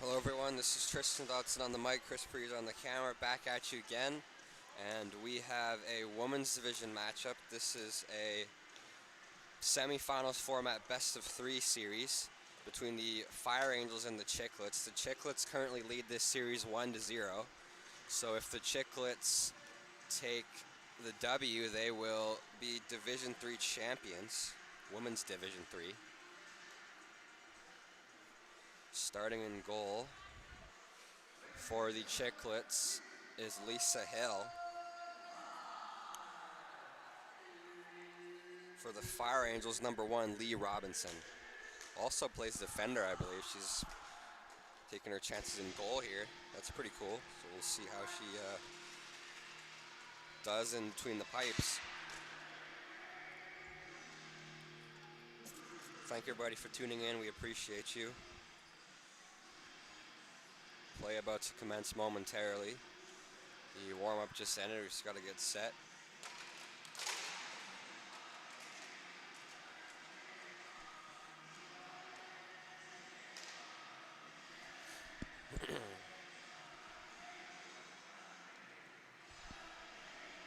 Hello everyone, this is Tristan Dodson on the mic, Chris Breeze on the camera, back at you again. And we have a women's division matchup. This is a semifinals format best of 3 series between the Fire Angels and the Chicklets. The Chicklets currently lead this series 1-0. So if the Chicklets take the W, they will be Division 3 champions, women's Division 3. Starting in goal for the Chicklets is Lisa Hill. For the Fire Angels, number 1, Lee Robinson. Also plays defender, I believe. She's taking her chances in goal here. That's pretty cool. So we'll see how she does in between the pipes. Thank everybody for tuning in. We appreciate you. Play about to commence momentarily. The warm-up just ended. We just got to get set.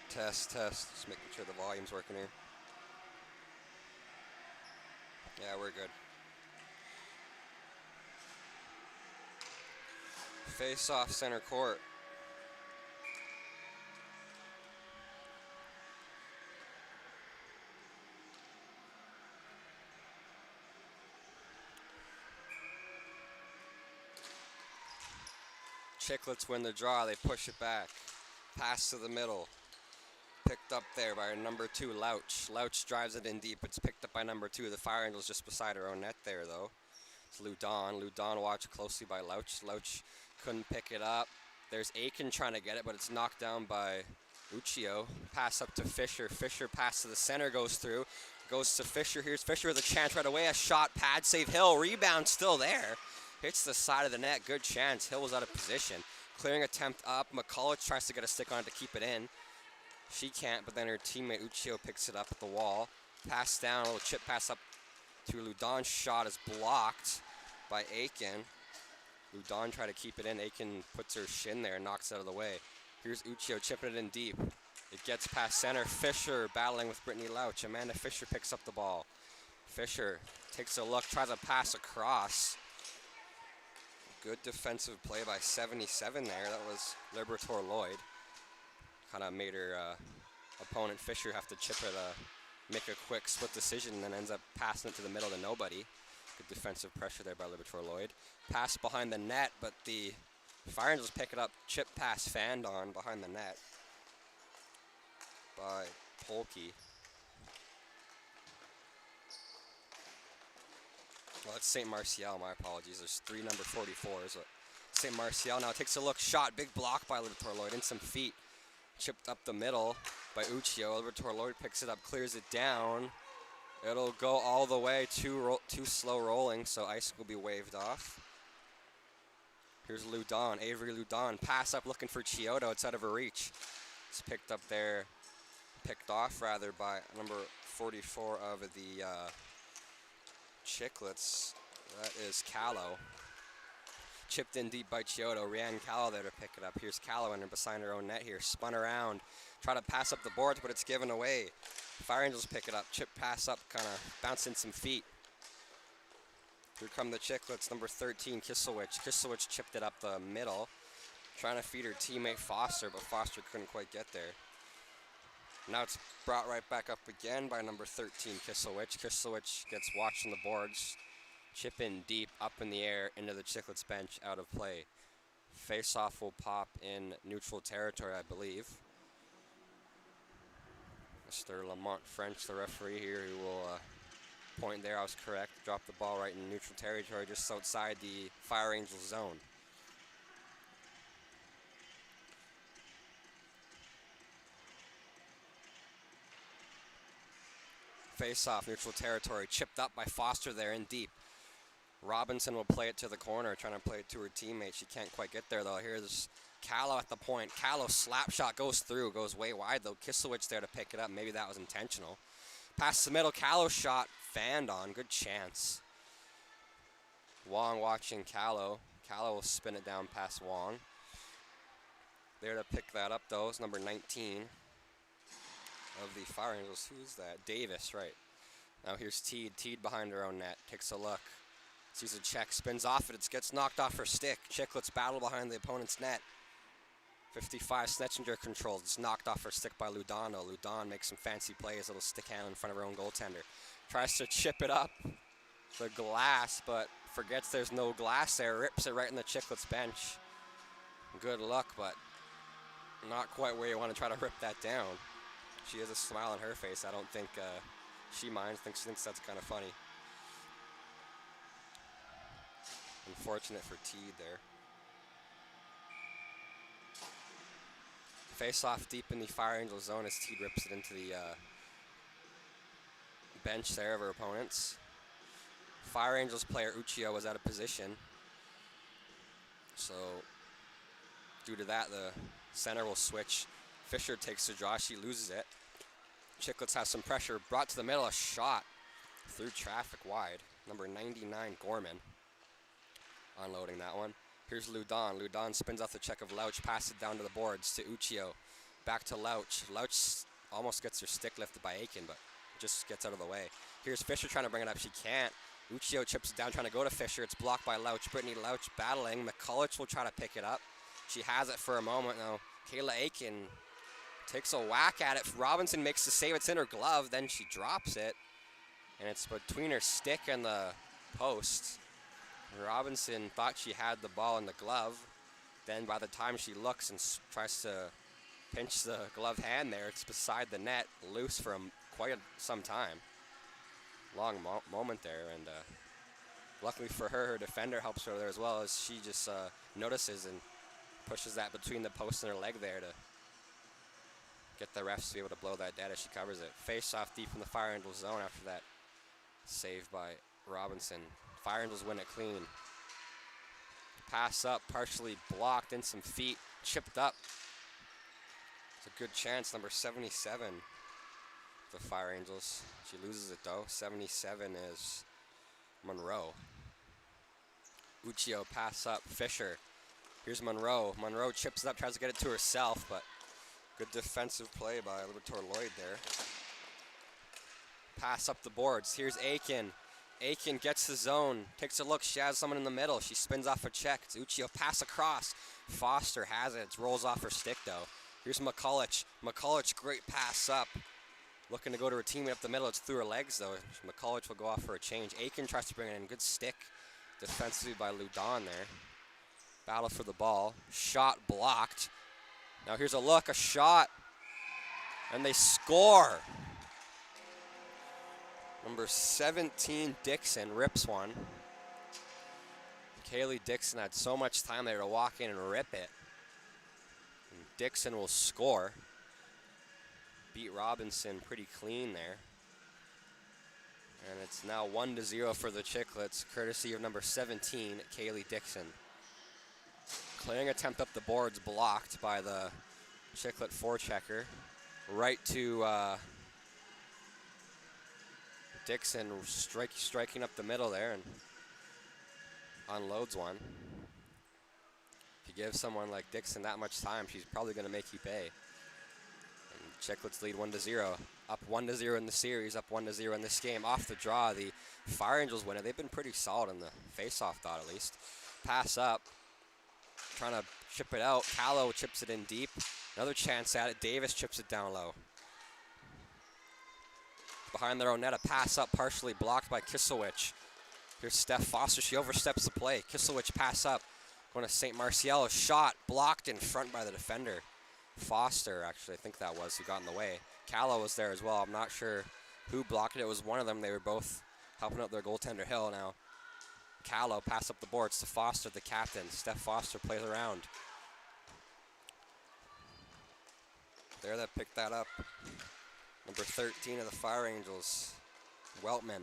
Test. Just making sure the volume's working here. Yeah, we're good. Face off center court. Chicklets win the draw. They push it back. Pass to the middle. Picked up there by number 2, Louch. Louch drives it in deep. It's picked up by number 2. The Fire Angels just beside her own net there, though. It's Ludon. Ludon watched closely by Louch. Louch couldn't pick it up. There's Aiken trying to get it, but it's knocked down by Uccio. Pass up to Fisher. Fisher pass to the center, goes through. Goes to Fisher. Here's Fisher with a chance right away. A shot, pad, save Hill. Rebound still there. Hits the side of the net. Good chance. Hill was out of position. Clearing attempt up. McCulloch tries to get a stick on it to keep it in. She can't, but then her teammate Uccio picks it up at the wall. Pass down, a little chip pass up to Ludon's shot is blocked by Aiken. Ludon tried to keep it in. Aiken puts her shin there and knocks it out of the way. Here's Uccio chipping it in deep. It gets past center. Fisher battling with Brittany Louch. Amanda Fisher picks up the ball. Fisher takes a look, tries to pass across. Good defensive play by 77 there. That was Libertor Lloyd. Kind of made her opponent Fisher have to chip it, make a quick split decision, and then ends up passing it to the middle to nobody. Good defensive pressure there by Libertor Lloyd. Pass behind the net, but the Fire Angels pick it up. Chip pass fanned on behind the net by Polke. Well, that's St. Martial, my apologies. There's 3 number 44s. St. Martial now takes a look. Shot, big block by Libertor Lloyd in some feet. Chipped up the middle by Uccio. Libertor Lloyd picks it up, clears it down. It'll go all the way, too slow rolling, so ice will be waved off. Here's Ludon, Avery Ludon. Pass up looking for Chiodo. It's out of her reach. It's picked up there, picked off rather by number 44 of the Chicklets. That is Callow. Chipped in deep by Chiodo. Rhiannon Callow there to pick it up. Here's Callow in her beside her own net here. Spun around. Try to pass up the boards, but it's given away. Fire Angels pick it up. Chip pass up, kind of bouncing some feet. Here come the Chicklets. Number 13, Kisselwich. Kisselwich chipped it up the middle. Trying to feed her teammate Foster, but Foster couldn't quite get there. Now it's brought right back up again by number 13, Kisselwich. Kisselwich gets watched on the boards. Chip in deep, up in the air, into the Chicklets bench, out of play. Face-off will pop in neutral territory, I believe. Mr. Lamont French, the referee here, who will point there. I was correct. Drop the ball right in neutral territory, just outside the Fire Angels zone. Face-off, neutral territory, chipped up by Foster there in deep. Robinson will play it to the corner, trying to play it to her teammate. She can't quite get there, though. Here's Callow at the point. Callow slap shot goes through, goes way wide, though. Kisselwich there to pick it up. Maybe that was intentional. Past the middle, Callow shot fanned on. Good chance. Wong watching Callow. Callow will spin it down past Wong. There to pick that up, though, is number 19 of the Fire Angels. Who's that? Davis, right. Now here's Teed. Teed behind her own net. Takes a look. Sees a check. Spins off it. It gets knocked off her stick. Chicklets battle behind the opponent's net. 55 Snetchinger controls. It's knocked off her stick by Ludano. Ludon makes some fancy plays. Little stick handle in front of her own goaltender. Tries to chip it up the glass, but forgets there's no glass there. Rips it right in the Chicklets bench. Good luck, but not quite where you want to try to rip that down. She has a smile on her face. I don't think she minds. She thinks that's kind of funny. Unfortunate for Teed there. Face off deep in the Fire Angel zone as Teed rips it into the bench there of her opponents. Fire Angels player Uchiho was out of position. So due to that, the center will switch. Fisher takes the draw. She loses it. Chicklets has some pressure. Brought to the middle. A shot through traffic wide. Number 99, Gorman. Unloading that one. Here's Ludon. Ludon spins off the check of Louch. Passes it down to the boards to Uchiho. Back to Louch. Louch almost gets her stick lifted by Aiken, but just gets out of the way. Here's Fisher trying to bring it up. She can't. Uchiho chips it down, trying to go to Fisher. It's blocked by Louch. Brittany Louch battling. McCulloch will try to pick it up. She has it for a moment now. Kayla Aiken takes a whack at it. Robinson makes the save. It's in her glove. Then she drops it. And it's between her stick and the post. Robinson thought she had the ball in the glove. Then by the time she looks and tries to pinch the glove hand there, it's beside the net, loose for quite some time. Long moment there, and luckily for her, her defender helps her there as well, as she just notices and pushes that between the post and her leg there to get the refs to be able to blow that dead as she covers it. Face off deep in the Fire Angels zone after that save by Robinson. Fire Angels win it clean. Pass up, partially blocked in some feet, chipped up. It's a good chance, number 77, the Fire Angels. She loses it though. 77 is Monroe. Uchiho pass up, Fisher. Here's Monroe. Monroe chips it up, tries to get it to herself, but good defensive play by Libertor Lloyd there. Pass up the boards. Here's Aiken. Aiken gets the zone, takes a look. She has someone in the middle. She spins off a check. It's Uchiho. Pass across. Foster has it. It rolls off her stick, though. Here's McCulloch. McCulloch, great pass up. Looking to go to her teammate up the middle. It's through her legs, though. McCulloch will go off for a change. Aiken tries to bring it in. Good stick defensively by Ludon there. Battle for the ball. Shot blocked. Now here's a look, a shot. And they score. Number 17, Dixon, rips one. Kaylee Dixon had so much time there to walk in and rip it. And Dixon will score. Beat Robinson pretty clean there. And it's now 1-0 for the Chicklets, courtesy of number 17, Kaylee Dixon. Clearing attempt up the boards, blocked by the Chicklet forechecker. Right to Dixon, striking up the middle there and unloads one. If you give someone like Dixon that much time, she's probably going to make you pay. And Chicklets lead 1-0. Up 1-0 in the series, up 1-0 in this game. Off the draw, the Fire Angels win it. They've been pretty solid in the face-off dot at least. Pass up, trying to chip it out. Callow chips it in deep. Another chance at it. Davis chips it down low. Behind their own net, a pass up, partially blocked by Kiselwich. Here's Steph Foster. She oversteps the play. Kiselwich pass up. Going to St. Marcial. A shot blocked in front by the defender. Foster, actually, I think that was, who got in the way. Callow was there as well. I'm not sure who blocked it. It was one of them. They were both helping out their goaltender, Hill. Now, Callow pass up the boards to Foster, the captain. Steph Foster plays around. There, that picked that up. Number 13 of the Fire Angels, Weltman.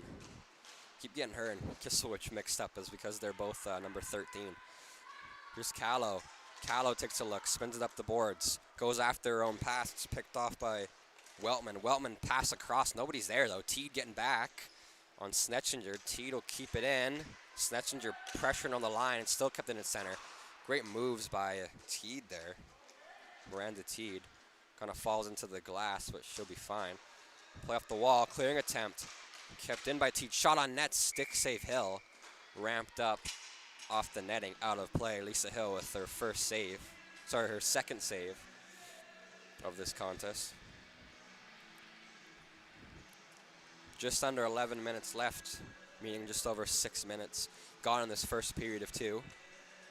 Keep getting her and Kiselwich mixed up is because they're both number 13. Here's Callow. Callow takes a look, spins it up the boards, goes after her own pass. It's picked off by Weltman. Weltman pass across. Nobody's there, though. Teed getting back on Snetchinger. Teed will keep it in. Snetchinger pressuring on the line and still kept it in center. Great moves by Teed there. Miranda Teed kind of falls into the glass, but she'll be fine. Play off the wall, clearing attempt. Kept in by Teed. Shot on net, stick save Hill. Ramped up off the netting, out of play. Lisa Hill with her first save. Sorry, her second save of this contest. Just under 11 minutes left, meaning just over 6 minutes gone in this first period of 2.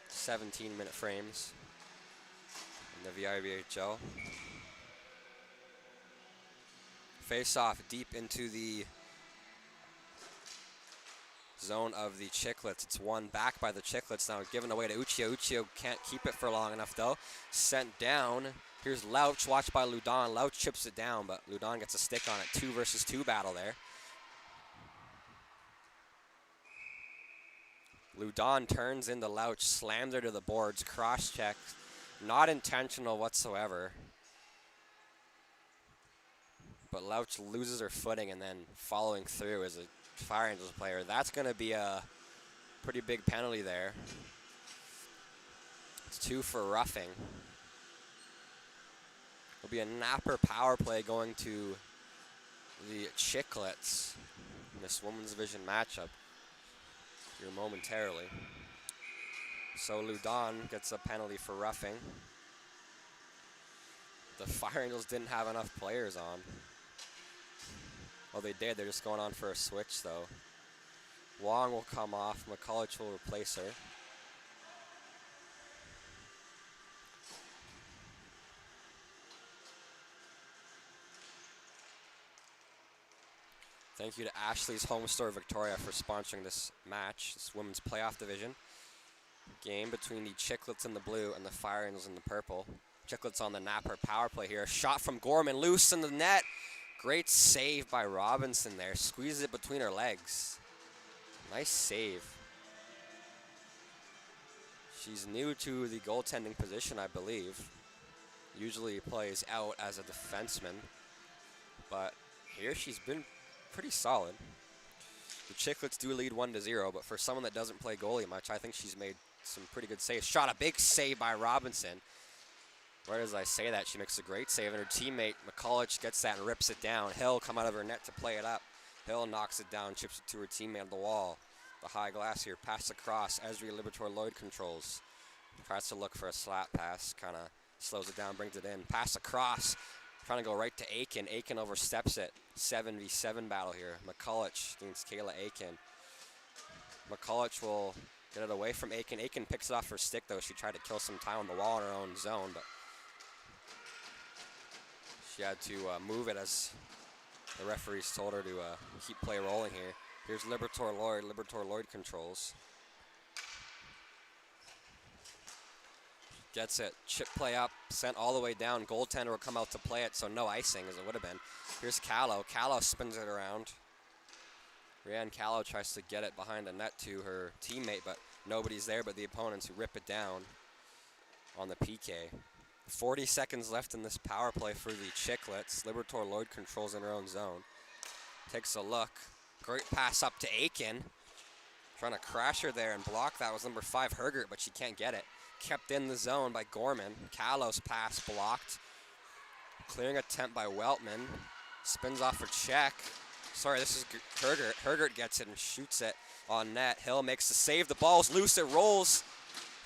17-minute frames in the VIBHL. Face off deep into the zone of the Chicklets. It's won back by the Chicklets. Now given away to Uchiho. Uchiho can't keep it for long enough though. Sent down. Here's Louch, watched by Ludon. Louch chips it down, but Ludon gets a stick on it. 2 versus 2 battle there. Ludon turns into Louch, slams her to the boards, cross-check. Not intentional whatsoever. But Louch loses her footing and then following through as a Fire Angels player. That's going to be a pretty big penalty there. It's 2 for roughing. It'll be a napper power play going to the Chicklets in this women's division matchup here momentarily. So Ludon gets a penalty for roughing. The Fire Angels didn't have enough players on. Well, they did. They're just going on for a switch, though. Wong will come off. McCulloch will replace her. Thank you to Ashley's Home Store Victoria for sponsoring this match, this women's playoff division. Game between the Chicklets in the blue and the Fire Angels in the purple. Chicklets on the napper power play here. A shot from Gorman, loose in the net. Great save by Robinson there. Squeezes it between her legs. Nice save. She's new to the goaltending position, I believe. Usually plays out as a defenseman. But here she's been pretty solid. The Chicklets do lead 1-0, but for someone that doesn't play goalie much, I think she's made some pretty good saves. Shot a big save by Robinson. Right as I say that, she makes a great save, and her teammate McCulloch gets that and rips it down. Hill come out of her net to play it up. Hill knocks it down, chips it to her teammate on the wall. The high glass here, pass across. Esri Libertor Lloyd controls. Tries to look for a slap pass, kind of slows it down, brings it in. Pass across, trying to go right to Aiken. Aiken oversteps it. 7v7 battle here. McCulloch against Kayla Aiken. McCulloch will get it away from Aiken. Aiken picks it off her stick, though. She tried to kill some time on the wall in her own zone, but she had to move it as the referees told her to keep play rolling here. Here's Libertor Lloyd. Libertor Lloyd controls. Gets it. Chip play up. Sent all the way down. Goaltender will come out to play it, so no icing as it would have been. Here's Callow. Callow spins it around. Rhiann Callow tries to get it behind the net to her teammate, but nobody's there but the opponents who rip it down on the PK. 40 seconds left in this power play for the Chicklets. Libertor Lloyd controls in her own zone. Takes a look. Great pass up to Aiken. Trying to crash her there and block that was number 5, Hergert, but she can't get it. Kept in the zone by Gorman. Callow's pass blocked. Clearing attempt by Weltman. Spins off for check. Sorry, this is Hergert. Hergert gets it and shoots it on net. Hill makes the save. The ball's loose. It rolls.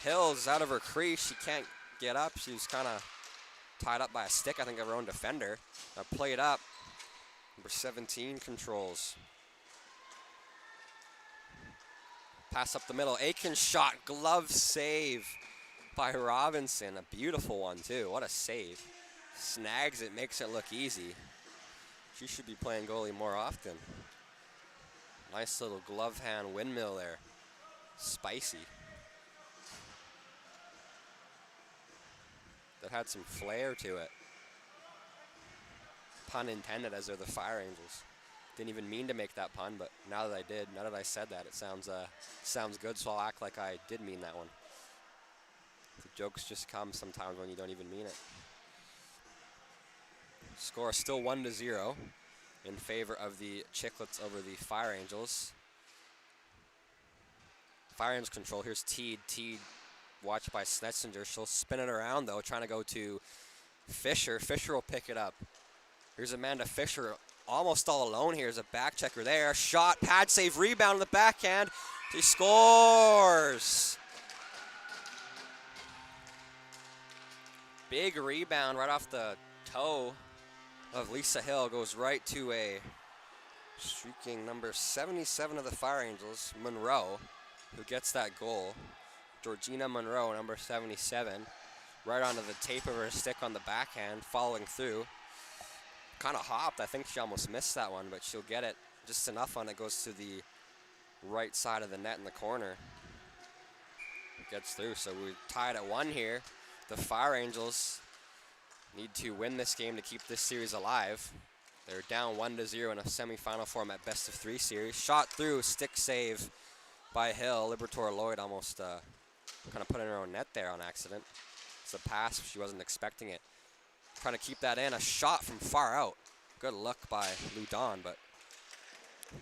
Hill's out of her crease. She can't get up. She's kind of tied up by a stick, I think, of her own defender. Now play it up. Number 17 controls. Pass up the middle. Aiken shot. Glove save by Robinson. A beautiful one, too. What a save. Snags it. Makes it look easy. She should be playing goalie more often. Nice little glove hand windmill there. Spicy. That had some flair to it. Pun intended, as they're the Fire Angels. Didn't even mean to make that pun, but now that I did, now that I said that, it sounds good, so I'll act like I did mean that one. The jokes just come sometimes when you don't even mean it. Score is still 1-0 in favor of the Chicklets over the Fire Angels. Fire Angels control. Here's Teed. Teed watched by Snetzinger. She'll spin it around, though, trying to go to Fisher. Fisher will pick it up. Here's Amanda Fisher almost all alone. Here's a back checker there. Shot, pad save, rebound on the backhand. She scores. Big rebound right off the toe of Lisa Hill. Goes right to a streaking number 77 of the Fire Angels, Monroe, who gets that goal. Georgina Monroe, number 77, right onto the tape of her stick on the backhand, following through. Kind of hopped. I think she almost missed that one, but she'll get it just enough on it. Goes to the right side of the net in the corner. Gets through, so we're tied at 1 here. The Fire Angels need to win this game to keep this series alive. They're down 1-0 in a semifinal format best of 3 series. Shot through, stick save by Hill. Libertor Lloyd almost kind of put in her own net there on accident. It's a pass, she wasn't expecting it. Trying to keep that in, a shot from far out. Good luck by Ludon, but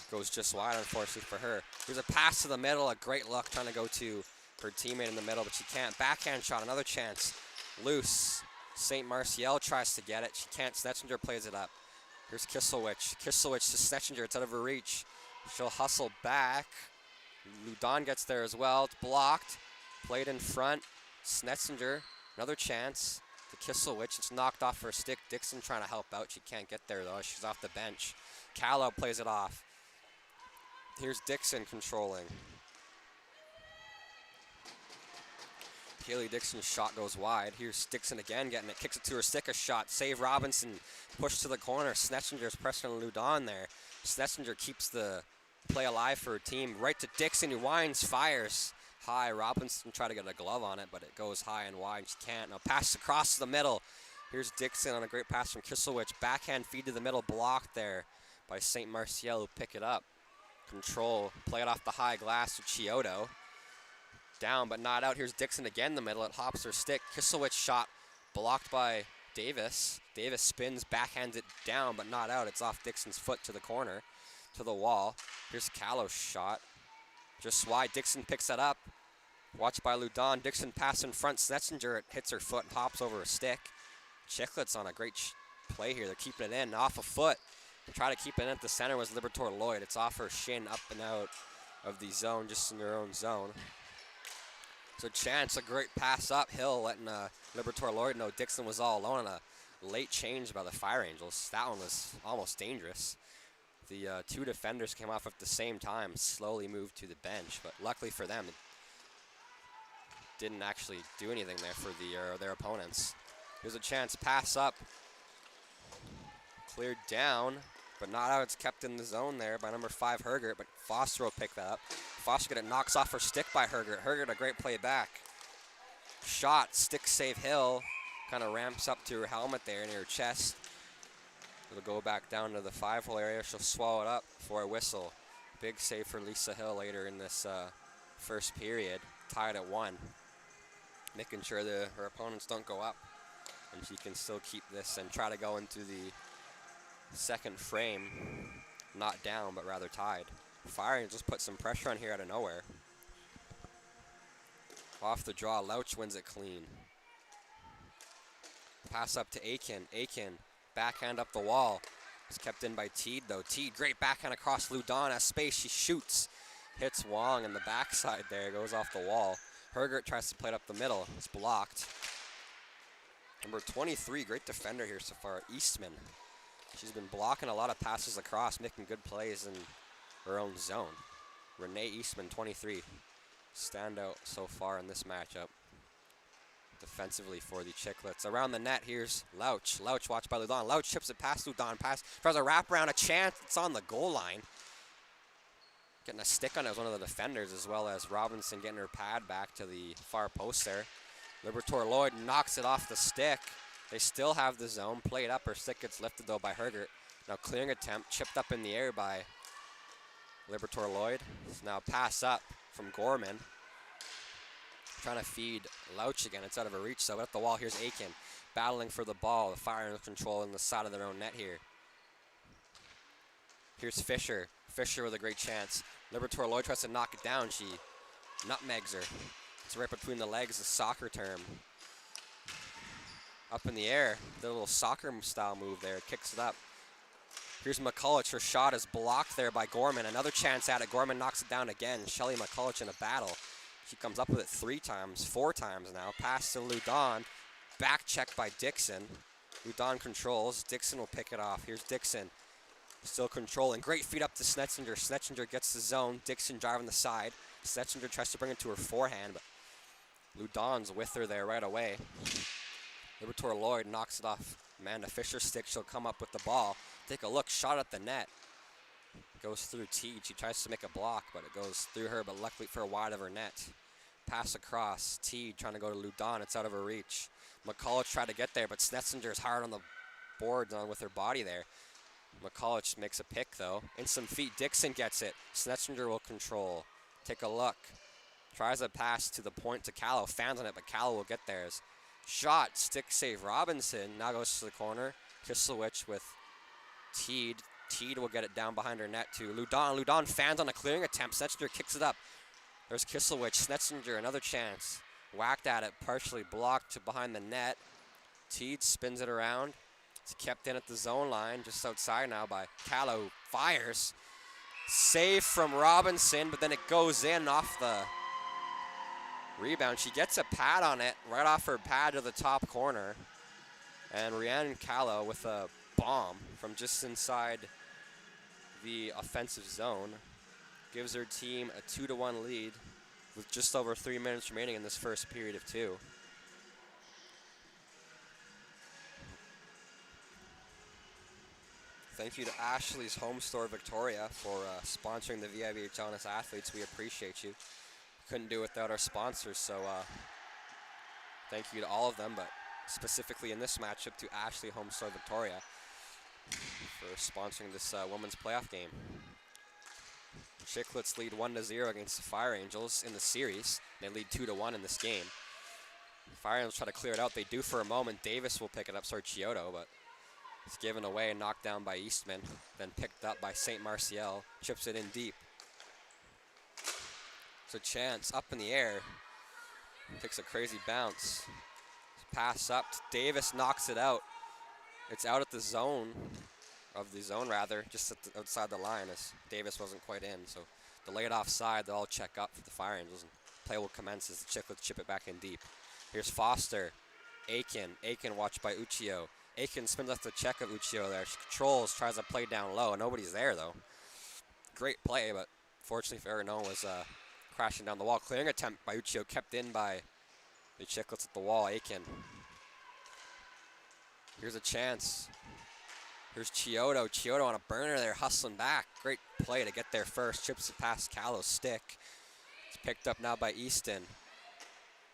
goes just wide, unfortunately for her. Here's a pass to the middle, a great luck trying to go to her teammate in the middle, but she can't. Backhand shot, another chance. Loose. St. Marciel tries to get it. She can't. Snetzinger plays it up. Here's Kisselwich. Kisselwich to Snetzinger. It's out of her reach. She'll hustle back. Ludon gets there as well. It's blocked. Played in front. Snetzinger. Another chance to Kisselwich. It's knocked off her stick. Dixon trying to help out. She can't get there, though. She's off the bench. Callow plays it off. Here's Dixon controlling. Kaylee Dixon's shot goes wide. Here's Dixon again getting it. Kicks it to her stick. A shot. Save Robinson. Push to the corner. Snetzinger's pressing on Ludon there. Snetzinger keeps the play alive for her team. Right to Dixon, who winds, fires high. Robinson tried to get a glove on it, but it goes high and wide. She can't. Now pass across the middle. Here's Dixon on a great pass from Kisselwich. Backhand feed to the middle. Blocked there by St. Marciel, who pick it up. Control. Play it off the high glass to Chiodo. Down but not out. Here's Dixon again in the middle. It hops her stick. Kisselwich shot blocked by Davis. Davis spins, backhands it down but not out. It's off Dixon's foot to the corner, to the wall. Here's Callow's shot. Just wide. Dixon picks that up. Watched by Ludon. Dixon pass in front. Snetzinger, it hits her foot and hops over her stick. Chicklets on a great play here. They're keeping it in. Off a foot. They try to keep it in at the center was Libertor Lloyd. It's off her shin, up and out of the zone, just in their own zone. So Chance, a great pass uphill, letting Libertor Lloyd know Dixon was all alone on a late change by the Fire Angels. That one was almost dangerous. The 2 defenders came off at the same time, slowly moved to the bench, but luckily for them, it didn't actually do anything there for their opponents. Here's a chance, pass up, cleared down, but not out. It's kept in the zone there by number 5, Hergert, but Foster will pick that up. Foster get it, knocks off her stick by Hergert. Hergert, a great play back. Shot, stick save Hill, kind of ramps up to her helmet there near her chest. It'll go back down to the 5-hole area. She'll swallow it up for a whistle. Big save for Lisa Hill later in this first period. Tied at 1. Making sure her opponents don't go up. And she can still keep this and try to go into the second frame. Not down, but rather tied. Fire Angels put some pressure on here out of nowhere. Off the draw, Louch wins it clean. Pass up to Aiken. Aiken, backhand up the wall. It's kept in by Teed, though. Teed, great backhand across Ludon. Has space, she shoots. Hits Wong in the backside there, goes off the wall. Hergert tries to play it up the middle. It's blocked. Number 23, great defender here so far, Eastman. She's been blocking a lot of passes across, making good plays in her own zone. Renee Eastman, 23. Standout so far in this matchup. Defensively for the Chicklets. Around the net, here's Louch. Louch watched by Ludon. Louch chips it past Ludon. Pass, tries a wraparound, a chance. It's on the goal line. Getting a stick on it was one of the defenders, as well as Robinson getting her pad back to the far post there. Libertor Lloyd knocks it off the stick. They still have the zone. Played up. Her stick gets lifted, though, by Hergert. Now clearing attempt. Chipped up in the air by Libertor Lloyd. Now pass up from Gorman. Trying to feed Louch again. It's out of her reach, so at the wall, here's Aiken. Battling for the ball. The Fire Angels controlling the side of their own net here. Here's Fisher. Fisher with a great chance. Libertor Lloyd tries to knock it down. She nutmegs her. It's right between the legs, the soccer term. Up in the air, the little soccer style move there, kicks it up. Here's McCulloch, her shot is blocked there by Gorman. Another chance at it, Gorman knocks it down again. Shelly McCulloch in a battle. She comes up with it 4 times now. Pass to Ludon, back check by Dixon. Ludon controls, Dixon will pick it off. Here's Dixon, still controlling. Great feed up to Snetzinger. Snetzinger gets the zone, Dixon driving the side. Snetzinger tries to bring it to her forehand, but Ludon's with her there right away. Libertor Lloyd knocks it off Amanda Fisher's stick. She'll come up with the ball. Take a look, shot at the net. Goes through Teed. She tries to make a block, but it goes through her, but luckily for wide of her net. Pass across. Teed trying to go to Ludon. It's out of her reach. McCulloch tried to get there, but Snetzinger is hard on the boards with her body there. McCulloch makes a pick, though. In some feet, Dixon gets it. Snetzinger will control. Take a look. Tries a pass to the point to Callow. Fans on it, but Callow will get theirs. Shot, stick save. Robinson now goes to the corner. Kislewicz with Teed. Teed will get it down behind her net to Ludon. Ludon fans on a clearing attempt. Snetzinger kicks it up. There's Kislewicz. Snetzinger, another chance. Whacked at it, partially blocked to behind the net. Teed spins it around. It's kept in at the zone line, just outside now by Callow. Fires. Save from Robinson, but then it goes in off the rebound. She gets a pad on it, right off her pad to the top corner. And Rhiannon Callow with a bomb from just inside the offensive zone gives her team a 2-1 lead with just over 3 minutes remaining in this first period of 2. Thank you to Ashley's Home Store Victoria for sponsoring the VIVH Honest Athletes. We appreciate you. Couldn't do it without our sponsors, so thank you to all of them, but specifically in this matchup to Ashley Home Store Victoria for sponsoring this women's playoff game. Chicklets lead 1-0 against the Fire Angels in the series. They lead 2-1 in this game. Fire Angels try to clear it out. They do for a moment. Davis will pick it up, sorry, Chiodo, but it's given away and knocked down by Eastman, then picked up by St. Martial. Chips it in deep. It's a chance up in the air. Takes a crazy bounce. Pass up. Davis knocks it out. It's out at the zone, just outside the line as Davis wasn't quite in. So delayed offside, they'll all check up for the Fire Angels, and play will commence as the Chicklets chip it back in deep. Here's Foster. Aiken watched by Uchiho. Aiken spins off the check of Uchiho there. She controls, tries to play down low. Nobody's there, though. Great play, but fortunately for her, no one was crashing down the wall. Clearing attempt by Uchiho, kept in by the Chicklets at the wall. Aiken. Here's a chance. Here's Chiodo. Chiodo on a burner there, hustling back. Great play to get there first. Chips it past Callow's stick. It's picked up now by Easton.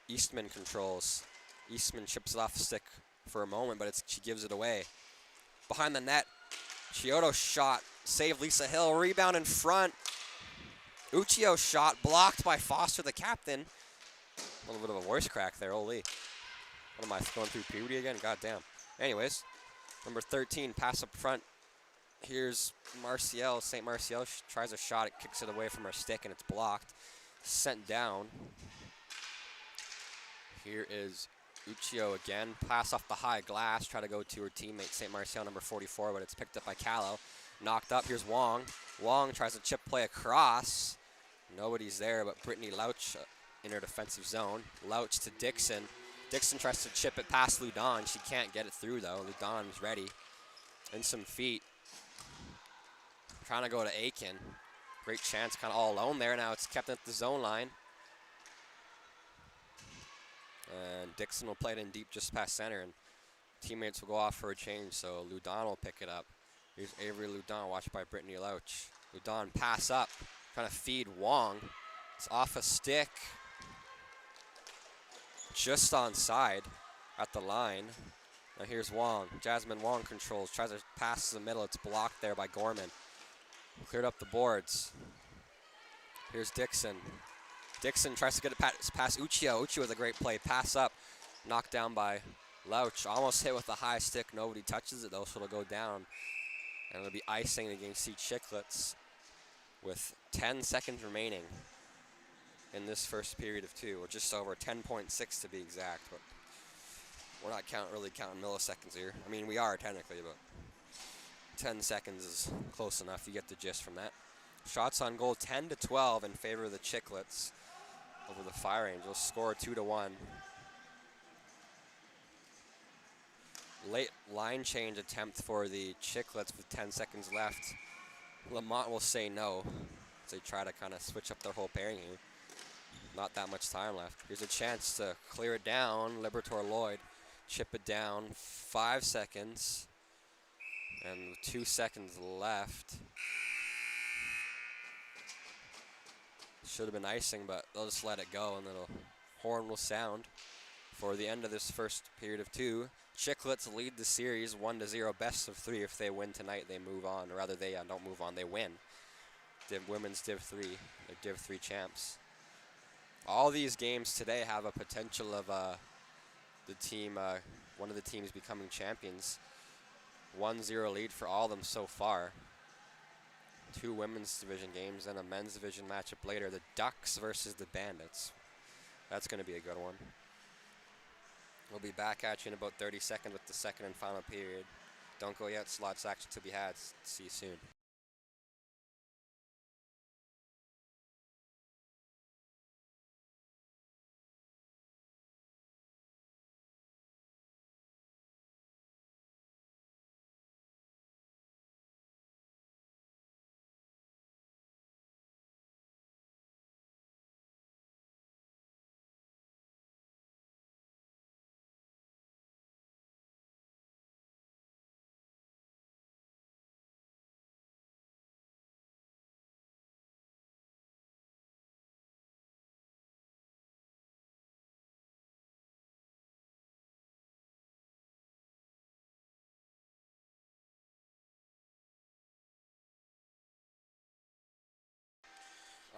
Eastman controls. Eastman chips it off the stick for a moment, but she gives it away. Behind the net, Chiodo shot. Save Lisa Hill. Rebound in front. Uchiho shot blocked by Foster, the captain. A little bit of a voice crack there, holy. What am I, going through puberty again? God damn. Anyways, number 13, pass up front. Here's Martial. St. Martial tries a shot. It kicks it away from her stick, and it's blocked. Sent down. Here is Uchiho again. Pass off the high glass. Try to go to her teammate, St. Martial, number 44, but it's picked up by Callow. Knocked up. Here's Wong. Wong tries to chip play across. Nobody's there but Brittany Lauch in her defensive zone. Lauch to Dixon. Dixon tries to chip it past Ludon. She can't get it through, though. Ludon's ready. In some feet. Trying to go to Aiken. Great chance, kind of all alone there. Now it's kept at the zone line. And Dixon will play it in deep just past center. And teammates will go off for a change, so Ludon will pick it up. Here's Avery Ludon, watched by Brittany Lauch. Ludon pass up, trying to feed Wong. It's off a stick. Just onside at the line. Now here's Wong. Jasmine Wong controls, tries to pass to the middle. It's blocked there by Gorman. Cleared up the boards. Here's Dixon. Dixon tries to get it past Uchiho. Uchiho with a great play. Pass up, knocked down by Lauch. Almost hit with a high stick. Nobody touches it though, so it'll go down. And it'll be icing against the Chicklets with 10 seconds remaining. in this first period of 2, or just over 10.6 to be exact, but we're not really counting milliseconds here. I mean, we are technically, but 10 seconds is close enough. You get the gist from that. Shots on goal 10-12 in favor of the Chicklets over the Fire Angels. Score 2-1. Late line change attempt for the Chicklets with 10 seconds left. Lamont will say no as they try to kind of switch up their whole pairing here. Not that much time left. Here's a chance to clear it down. Libertor Lloyd chip it down. 5 seconds. And 2 seconds left. Should have been icing, but they'll just let it go, and the horn will sound for the end of this first period of 2. Chicklets lead the series 1-0, best of 3. If they win tonight, they move on. Or rather, they don't move on, they win. Women's Div 3, they're Div 3 champs. All these games today have a potential of one of the teams becoming champions. 1-0 lead for all of them so far. 2 women's division games and a men's division matchup later. The Ducks versus the Bandits. That's going to be a good one. We'll be back at you in about 30 seconds with the second and final period. Don't go yet. Slots action to be had. See you soon.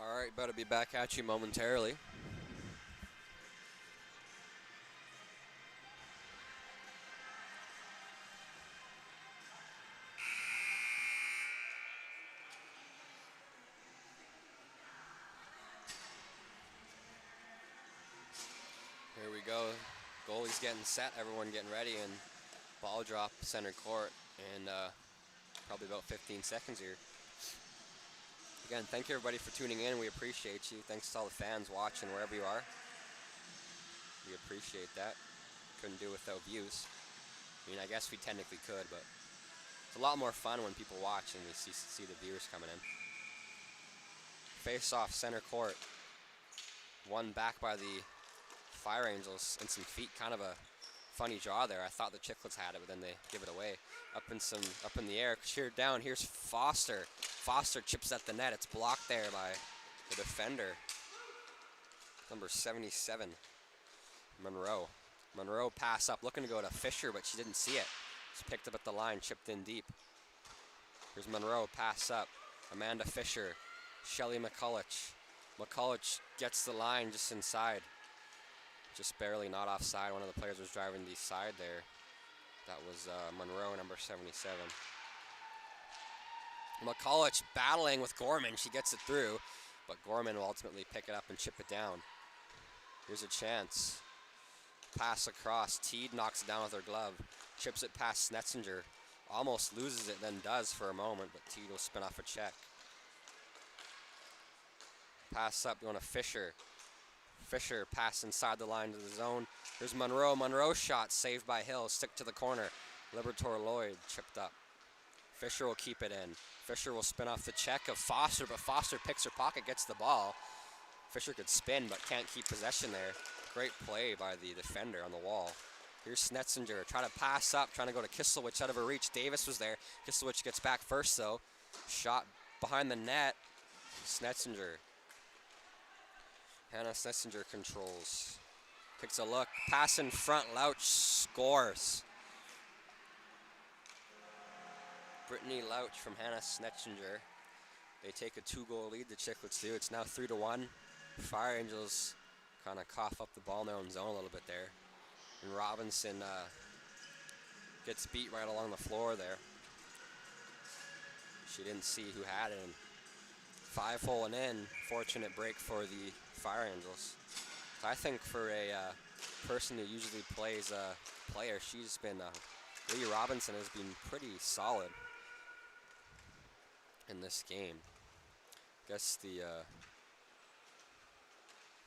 All right, better be back at you momentarily. Here we go. Goalie's getting set, everyone getting ready, and ball drop center court in probably about 15 seconds here. Again, thank you everybody for tuning in. We appreciate you. Thanks to all the fans watching wherever you are. We appreciate that. Couldn't do it without views. I mean, I guess we technically could, but it's a lot more fun when people watch and we see the viewers coming in. Face off center court. Won back by the Fire Angels and some feet. Kind of a funny draw there. I thought the Chicklets had it, but then they give it away. Up in the air, sheared down. Here's Foster. Foster chips at the net. It's blocked there by the defender. Number 77, Monroe. Monroe pass up, looking to go to Fisher, but she didn't see it. It's picked up at the line, chipped in deep. Here's Monroe, pass up. Amanda Fisher, Shelly McCulloch. McCulloch gets the line just inside. Just barely not offside. One of the players was driving the side there. That was Monroe, number 77. McCulloch battling with Gorman. She gets it through, but Gorman will ultimately pick it up and chip it down. Here's a chance. Pass across. Teed knocks it down with her glove. Chips it past Snetzinger. Almost loses it, then does for a moment, but Teed will spin off a check. Pass up going to Fisher. Fisher pass inside the line to the zone. There's Monroe. Monroe shot saved by Hill. Stick to the corner. Libertor Lloyd chipped up. Fisher will keep it in. Fisher will spin off the check of Foster, but Foster picks her pocket, gets the ball. Fisher could spin, but can't keep possession there. Great play by the defender on the wall. Here's Snetzinger. Trying to pass up, trying to go to Kiselwich out of her reach. Davis was there. Kiselwich gets back first, though. Shot behind the net. Snetzinger. Hannah Snetzinger controls. Takes a look. Pass in front. Louch scores. Brittany Louch from Hannah Snetzinger. They take a 2-goal lead. The Chicklets do. It's now 3-1. Fire Angels kind of cough up the ball in their own zone a little bit there. And Robinson gets beat right along the floor there. She didn't see who had it. And 5-hole and in. Fortunate break for the Fire Angels. So I think for a person who usually plays a player, she's been, Lee Robinson has been pretty solid in this game. Guess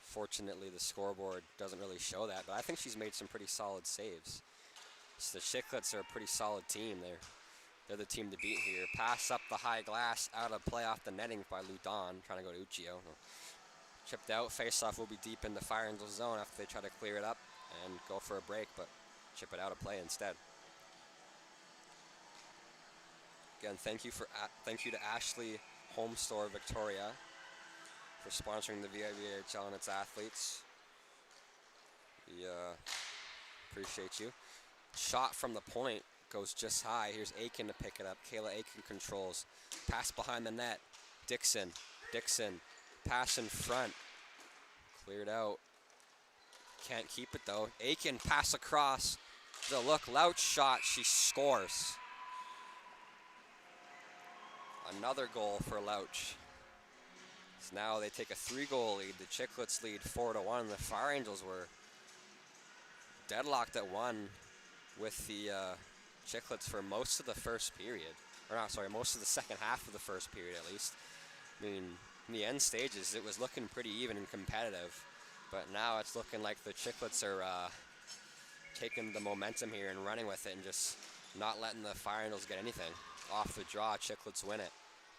fortunately the scoreboard doesn't really show that, but I think she's made some pretty solid saves. So the Chicklets are a pretty solid team. They're the team to beat here. Pass up the high glass, out of play off the netting by Ludon, trying to go to Uchiho. Chipped out, face-off will be deep in the Fire Angel zone after they try to clear it up and go for a break, but chip it out of play instead. Again, thank you to Ashley Home Store Victoria for sponsoring the VIVHL and its athletes. We appreciate you. Shot from the point goes just high. Here's Aiken to pick it up. Kayla Aiken controls. Pass behind the net. Dixon. Pass in front. Cleared out. Can't keep it though. Aiken pass across. The look. Louch shot. She scores. Another goal for Louch. So now they take a 3-goal lead. The Chicklets lead 4-1. The Fire Angels were deadlocked at 1 with the Chicklets for most of the first period. Or not, sorry, most of the second half of the first period at least. I mean, in the end stages, it was looking pretty even and competitive. But now it's looking like the Chicklets are taking the momentum here and running with it and just not letting the Fire Angels get anything. Off the draw, Chicklets win it.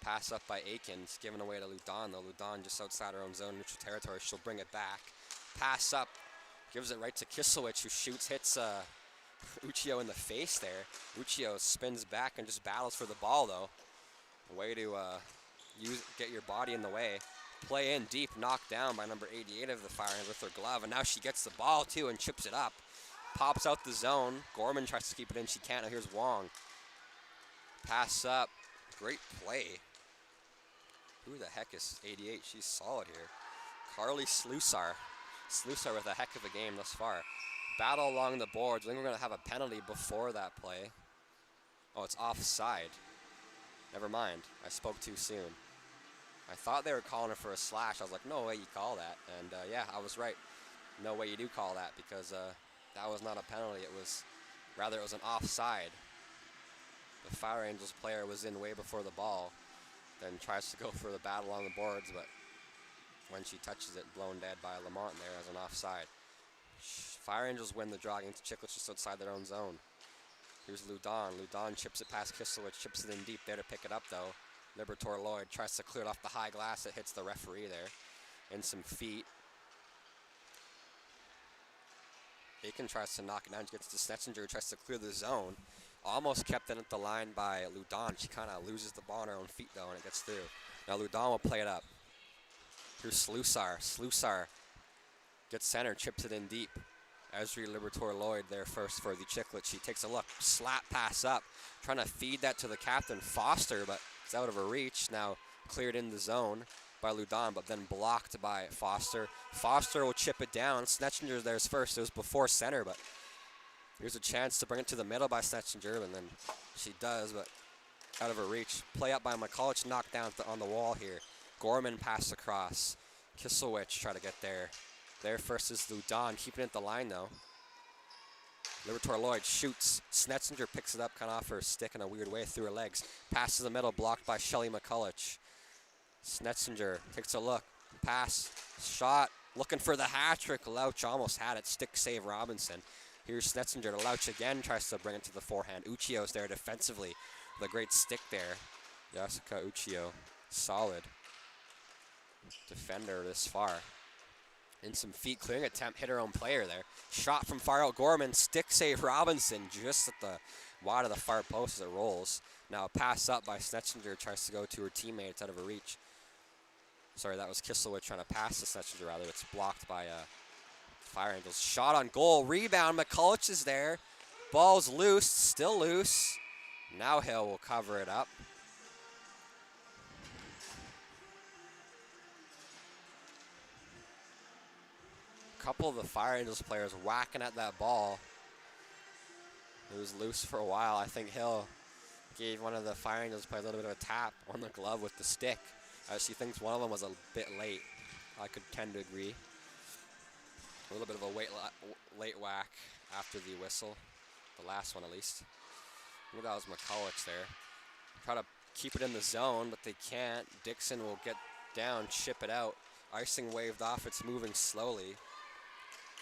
Pass up by Aiken, it's given away to Ludon, though. Ludon just outside her own zone, neutral territory. She'll bring it back. Pass up, gives it right to Kiselwich, who shoots, hits Uchiho in the face there. Uchiho spins back and just battles for the ball, though. A way to get your body in the way. Play in deep, knocked down by number 88 of the Fire Angels with her glove, and now she gets the ball, too, and chips it up. Pops out the zone. Gorman tries to keep it in. She can't. Now here's Wong. Pass up. Great play. Who the heck is 88? She's solid here. Carly Slusar. Slusar with a heck of a game thus far. Battle along the boards. I think we're going to have a penalty before that play. Oh, it's offside. Never mind. I spoke too soon. I thought they were calling it for a slash. I was like, no way you call that. And yeah, I was right. No way you do call that because that was not a penalty. It was an offside. The Fire Angels player was in way before the ball, then tries to go for the battle on the boards, but when she touches it, blown dead by Lamont there as an offside. Fire Angels win the draw against Chicklets just outside their own zone. Here's Ludon. Ludon chips it past Kiselwich, chips it in deep there to pick it up though. Libertor Lloyd tries to clear it off the high glass. It hits the referee there. In some feet. Aiken tries to knock it down. She gets to Snetzinger, tries to clear the zone. Almost kept it at the line by Ludon. She kind of loses the ball on her own feet, though, and it gets through. Now Ludon will play it up. Here's Slusar. Slusar gets center, chips it in deep. Esri Libertor Lloyd there first for the Chicklets. She takes a look. Slap pass up. Trying to feed that to the captain, Foster, but it's out of her reach. Now cleared in the zone by Ludon, but then blocked by Foster. Foster will chip it down. Snetzinger there's first. It was before center, but here's a chance to bring it to the middle by Snetzinger, and then she does, but out of her reach. Play up by McCulloch, knocked down on the wall here. Gorman pass across. Kiselwich try to get there. There first is Ludon, keeping it at the line though. Libertor Lloyd shoots. Snetzinger picks it up kind of off her stick in a weird way through her legs. Pass to the middle, blocked by Shelly McCulloch. Snetzinger takes a look. Pass. Shot. Looking for the hat trick. Louch almost had it. Stick save Robinson. Here's Snetzinger to Louch again. Tries to bring it to the forehand. Uchiho's there defensively with a great stick there. Yasuka Uchiho. Solid defender this far. In some feet clearing attempt. Hit her own player there. Shot from far out. Gorman. Stick save Robinson. Just at the wide of the far post as it rolls. Now a pass up by Snetzinger. Tries to go to her teammates out of her reach. Sorry, that was Kiselwich trying to pass to Snetzinger, rather. It's blocked by Fire Angels. Shot on goal. Rebound. McCulloch is there. Ball's loose. Still loose. Now Hill will cover it up. A couple of the Fire Angels players whacking at that ball. It was loose for a while. I think Hill gave one of the Fire Angels players a little bit of a tap on the glove with the stick. She thinks one of them was a bit late. I could tend to agree. A little bit of a late whack after the whistle. The last one, at least. I think that was McCulloch there. Try to keep it in the zone, but they can't. Dixon will get down, chip it out. Icing waved off. It's moving slowly.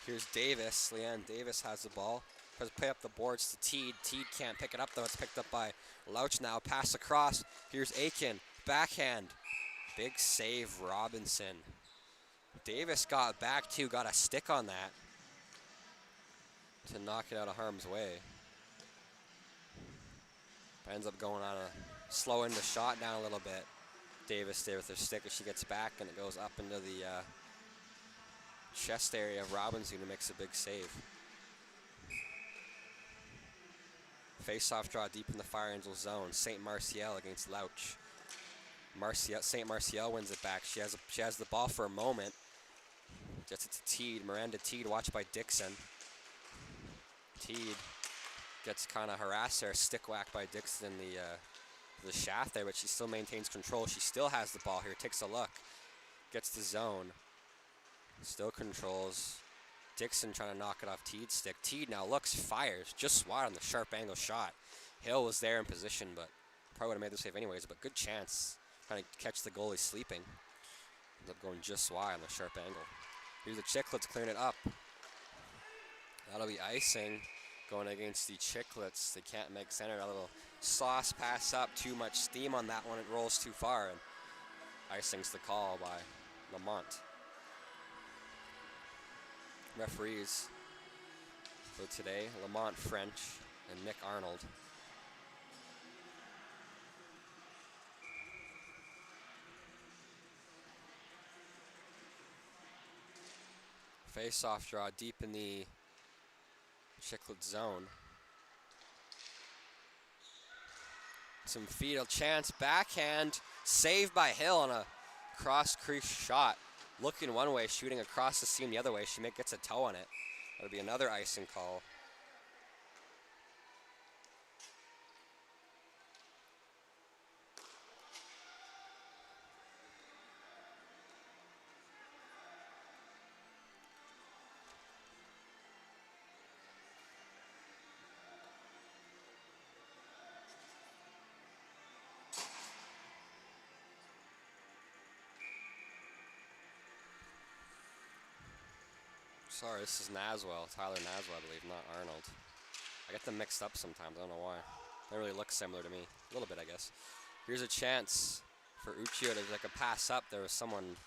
Here's Davis. Leanne Davis has the ball. Tries to play up the boards to Teed. Teed can't pick it up, though. It's picked up by Louch now. Pass across. Here's Aiken. Backhand. Big save, Robinson. Davis got back, too. Got a stick on that to knock it out of harm's way. Ends up going on a slowing the shot down a little bit. Davis there with her stick as she gets back, and it goes up into the chest area of Robinson, who makes a big save. Face-off draw deep in the Fire Angel zone. St. Martial against Louch. St. Martial wins it back. She has the ball for a moment. Gets it to Teed. Miranda Teed, watched by Dixon. Teed gets kind of harassed there, stick whacked by Dixon in the shaft there, but she still maintains control. She still has the ball here. Takes a look. Gets the zone. Still controls. Dixon trying to knock it off Teed's stick. Teed now looks, fires, just wide on the sharp angle shot. Hill was there in position, but probably would have made the save anyways, but good chance. Trying to catch the goalie sleeping. Ends up going just wide on the sharp angle. Here's the Chicklets clearing it up. That'll be icing going against the Chicklets. They can't make center. A little sauce pass up, too much steam on that one. It rolls too far, and icing's the call by Lamont. Referees for today, Lamont French and Nick Arnold. Face-off draw deep in the Chicklet zone. Some feet, a chance, backhand, saved by Hill on a cross-crease shot. Looking one way, shooting across the seam the other way. She gets a toe on it. That'll be another icing call. Sorry, this is Naswell, Tyler Naswell, I believe, not Arnold. I get them mixed up sometimes, I don't know why. They really look similar to me, a little bit, I guess. Here's a chance for Uchiho to like a pass up. There was someone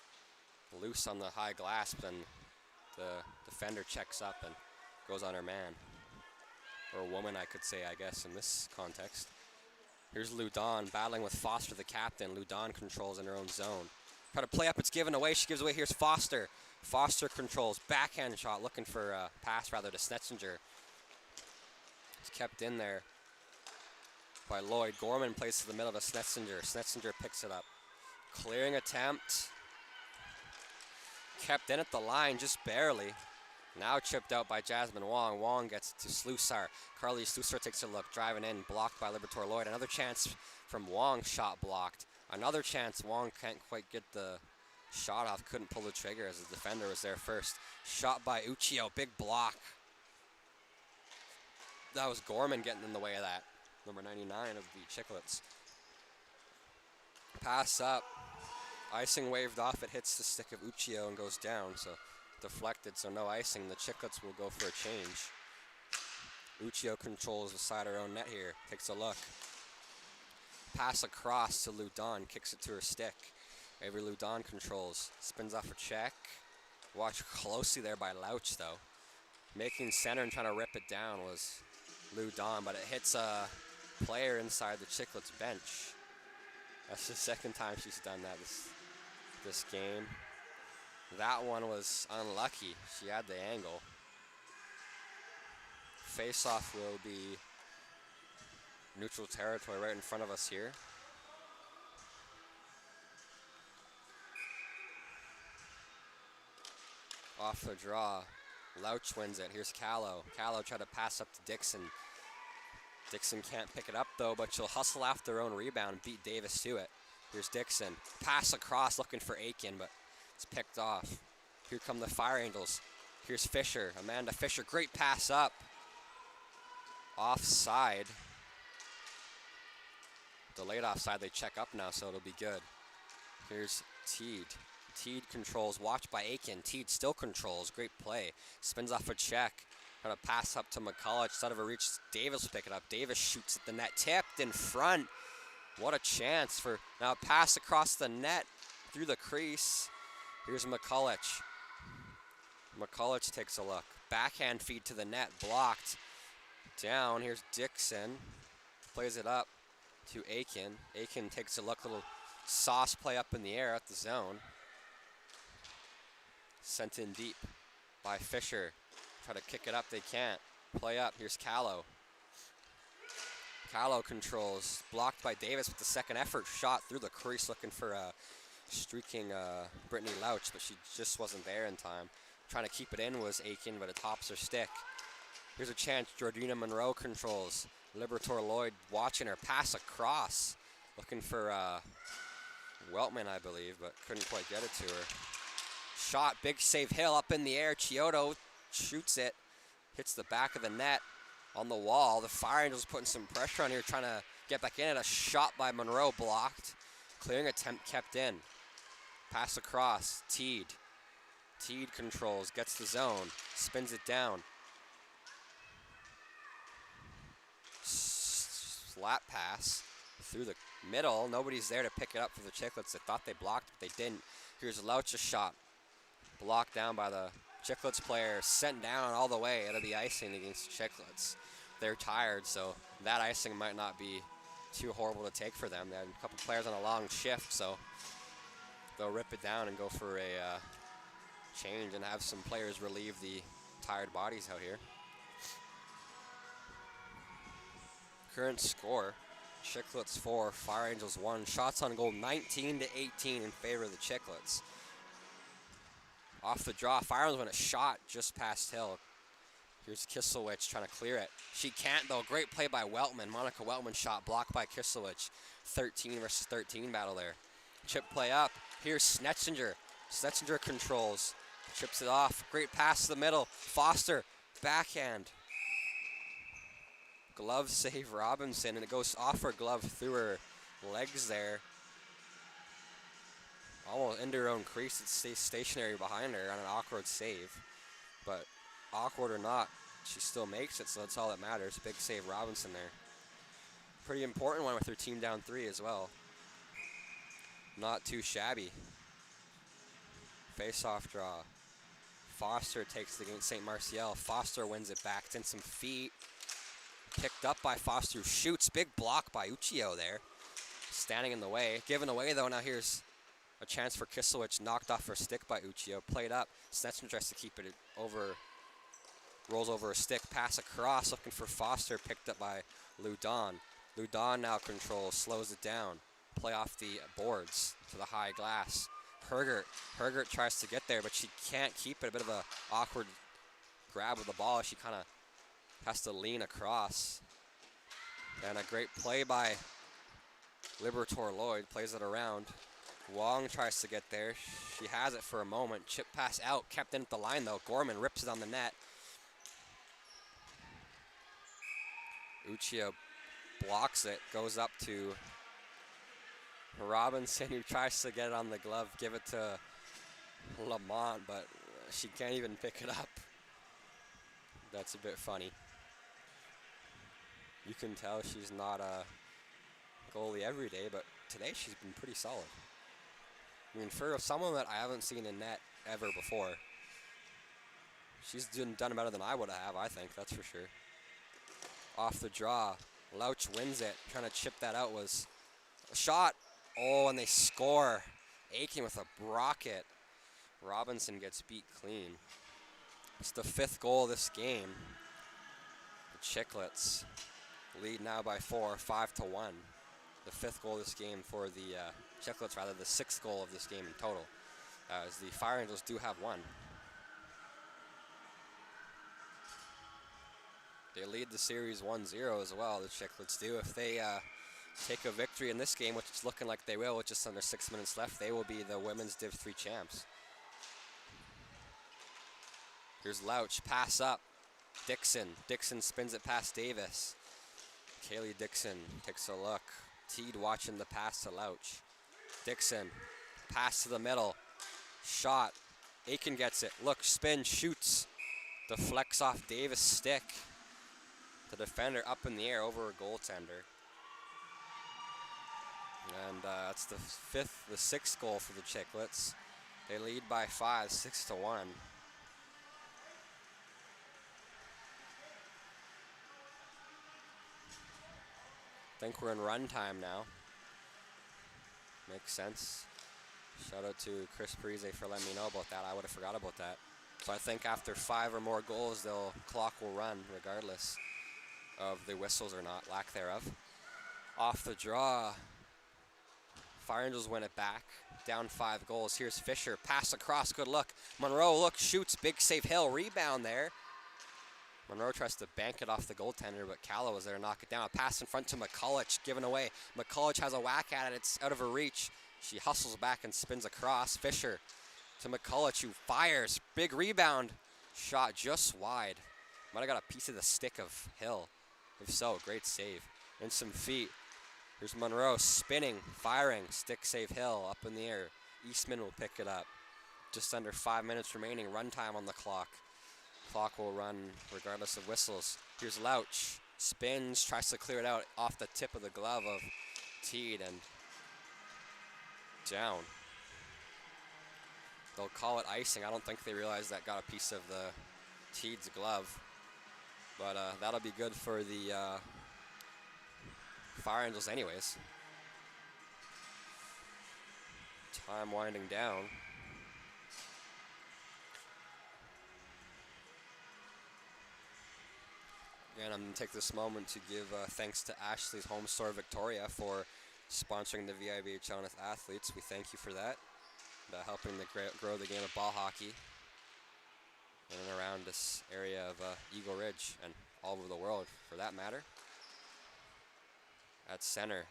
loose on the high glass, and the defender checks up and goes on her man. Or a woman, I could say, I guess, in this context. Here's Ludon battling with Foster, the captain. Ludon controls in her own zone. Try to play up, it's given away. She gives away. Here's Foster. Foster controls, backhand shot, looking for a pass rather to Snetzinger. It's kept in there by Lloyd. Gorman plays to the middle of Snetzinger. Snetzinger picks it up. Clearing attempt. Kept in at the line, just barely. Now chipped out by Jasmine Wong. Wong gets to Slusar. Carly Slusar takes a look, driving in, blocked by Libertor Lloyd. Another chance from Wong, shot blocked. Another chance, Wong can't quite get the shot off, couldn't pull the trigger as the defender was there first. Shot by Uchiho, big block. That was Gorman getting in the way of that. Number 99 of the Chicklets. Pass up. Icing waved off, it hits the stick of Uchiho and goes down, so deflected, so no icing. The Chicklets will go for a change. Uchiho controls the side of her own net here, takes a look. Pass across to Ludon, kicks it to her stick. Avery Ludon controls, spins off a check. Watch closely there by Louch, though. Making center and trying to rip it down was Ludon, but it hits a player inside the Chicklets bench. That's the second time she's done that this game. That one was unlucky. She had the angle. Face-off will be neutral territory right in front of us here. Off the draw, Louch wins it. Here's Callow. Callow tried to pass up to Dixon. Dixon can't pick it up though, but she'll hustle after her own rebound and beat Davis to it. Here's Dixon. Pass across, looking for Aiken, but It's picked off. Here come the Fire Angels. Here's Fisher, Amanda Fisher, great pass up. Offside. Delayed offside, they check up now, so it'll be good. Here's Teed. Teed controls, watched by Aiken. Teed still controls, great play. Spins off a check. Trying to pass up to McCulloch. Instead of a reach, Davis will pick it up. Davis shoots at the net, tipped in front. What a chance for, now pass across the net through the crease. Here's McCulloch. McCulloch takes a look. Backhand feed to the net, blocked. Down, here's Dixon. Plays it up to Aiken. Aiken takes a look, little sauce play up in the air at the zone. Sent in deep by Fisher. Try to kick it up, they can't. Play up, here's Callow. Callow controls, blocked by Davis with the second effort. Shot through the crease looking for a streaking Brittany Louch, but she just wasn't there in time. Trying to keep it in was Aiken, but it tops her stick. Here's a chance, Jordina Monroe controls. Libertor Lloyd watching her pass across. Looking for Weltman, I believe, but couldn't quite get it to her. Shot, big save, Hill up in the air. Chiodo shoots it, hits the back of the net on the wall. The Fire Angels putting some pressure on here, trying to get back in it. A shot by Monroe blocked. Clearing attempt kept in. Pass across, Teed. Teed controls, gets the zone, spins it down. Slap pass through the middle. Nobody's there to pick it up for the Chicklets. They thought they blocked, but they didn't. Here's Louch's shot. Blocked down by the Chicklets player. Sent down all the way. It'll be icing against the Chicklets. They're tired, so that icing might not be too horrible to take for them. They had a couple players on a long shift, so they'll rip it down and go for a change and have some players relieve the tired bodies out here. Current score, Chicklets 4, Fire Angels 1. Shots on goal 19-18 in favor of the Chicklets. Off the draw, Fire Angels went a shot just past Hill. Here's Kiselwich trying to clear it. She can't though, great play by Weltman. Monica Weltman shot blocked by Kiselwich. 13 versus 13 battle there. Chip play up, here's Snetzinger. Snetzinger controls, chips it off. Great pass to the middle, Foster, backhand. Glove save Robinson, and it goes off her glove through her legs there. Almost into her own crease. It stays stationary behind her on an awkward save. But awkward or not, she still makes it, so that's all that matters. Big save Robinson there. Pretty important one with her team down 3 as well. Not too shabby. Face-off draw. Foster takes it against St. Martial. Foster wins it back. It's in some feet. Picked up by Foster, shoots, big block by Uchiho there. Standing in the way. Given away though, now here's a chance for Kiselwich, knocked off her stick by Uchiho. Played up, Snetzinger tries to keep it over, rolls over a stick, pass across, looking for Foster, picked up by Ludon. Ludon now controls, slows it down. Play off the boards to the high glass. Hergert tries to get there, but she can't keep it. A bit of a awkward grab of the ball. She kind of has to lean across. And a great play by Libertor Lloyd, plays it around. Wong tries to get there. She has it for a moment. Chip pass out, kept in at the line though. Gorman rips it on the net. Uchiho blocks it, goes up to Robinson, who tries to get it on the glove, give it to Lamont, but she can't even pick it up. That's a bit funny. You can tell she's not a goalie every day, but today she's been pretty solid. I mean, for someone that I haven't seen in net ever before, she's done better than I would have, I think, that's for sure. Off the draw, Louch wins it. Trying to chip that out was a shot. Oh, and they score. Aiken with a rocket. Robinson gets beat clean. It's the 5th goal of this game. The Chicklets lead now by 4, 5-1. The 5th goal of this game for the Chicklets, rather the 6th goal of this game in total, as the Fire Angels do have one. They lead the series 1-0 as well, the Chicklets do. If they take a victory in this game, which it's looking like they will with just under 6 minutes left, they will be the women's Div 3 champs. Here's Louch, pass up. Dixon. Dixon spins it past Davis. Kaylee Dixon takes a look. Teed watching the pass to Louch. Dixon, pass to the middle. Shot. Aiken gets it. Look, spin, shoots. Deflects off Davis' stick. The defender up in the air over a goaltender. And that's the sixth goal for the Chicklets. They lead by 5, 6-1. I think we're in run time now. Makes sense. Shout out to Chris Parise for letting me know about that. I would have forgot about that. So I think after 5 or more goals, the clock will run regardless of the whistles or not, lack thereof. Off the draw. Fire Angels win it back. Down 5 goals. Here's Fisher. Pass across. Good look. Monroe, look, shoots. Big save. Hill. Rebound there. Monroe tries to bank it off the goaltender, but Callow was there to knock it down. A pass in front to McCulloch, given away. McCulloch has a whack at it. It's out of her reach. She hustles back and spins across. Fisher to McCulloch, who fires. Big rebound. Shot just wide. Might have got a piece of the stick of Hill. If so, great save. And some feet. Here's Monroe spinning, firing. Stick save Hill up in the air. Eastman will pick it up. Just under 5 minutes remaining. Run time on the clock. Clock will run regardless of whistles. Here's Louch. Spins, tries to clear it out off the tip of the glove of Teed and down. They'll call it icing. I don't think they realized that got a piece of the Teed's glove. But that'll be good for the Fire Angels anyways. Time winding down. Again, I'm going to take this moment to give thanks to Ashley's Home Store Victoria for sponsoring the VIVH Honest Athletes. We thank you for that. Helping to grow the game of ball hockey in and around this area of Eagle Ridge and all over the world for that matter. At center,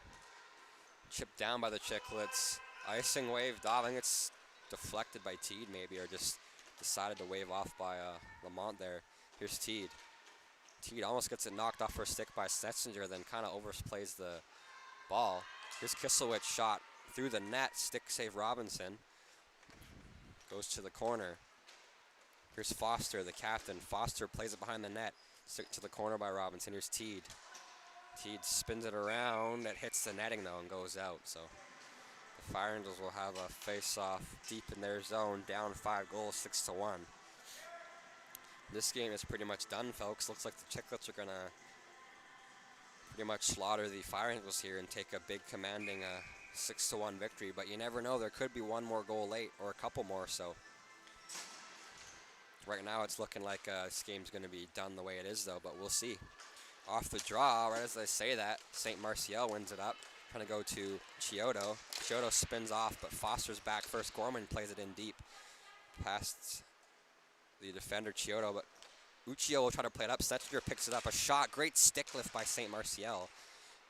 chipped down by the Chicklets. Icing waved off. I think it's deflected by Teed maybe, or just decided to wave off by Lamont there. Here's Teed. Teed almost gets it knocked off her stick by Stetzinger, then kind of overplays the ball. Here's Kiselwitz shot through the net. Stick save Robinson. Goes to the corner. Here's Foster, the captain. Foster plays it behind the net. Stick to the corner by Robinson. Here's Teed. Teed spins it around. It hits the netting, though, and goes out. So the Fire Angels will have a face-off deep in their zone, down 5 goals, 6-1. This game is pretty much done, folks. Looks like the Chicklets are going to pretty much slaughter the Fire Angels here and take a big commanding 6-1 victory. But you never know. There could be one more goal late or a couple more. So right now it's looking like this game's going to be done the way it is, though. But we'll see. Off the draw, right as I say that, St. Marcial wins it up. Trying to go to Chiodo. Chiodo spins off, but Foster's back first. Gorman plays it in deep. Past the defender, Chiodo, but Uchiho will try to play it up. Stetzinger picks it up. A shot. Great stick lift by St. Marcial.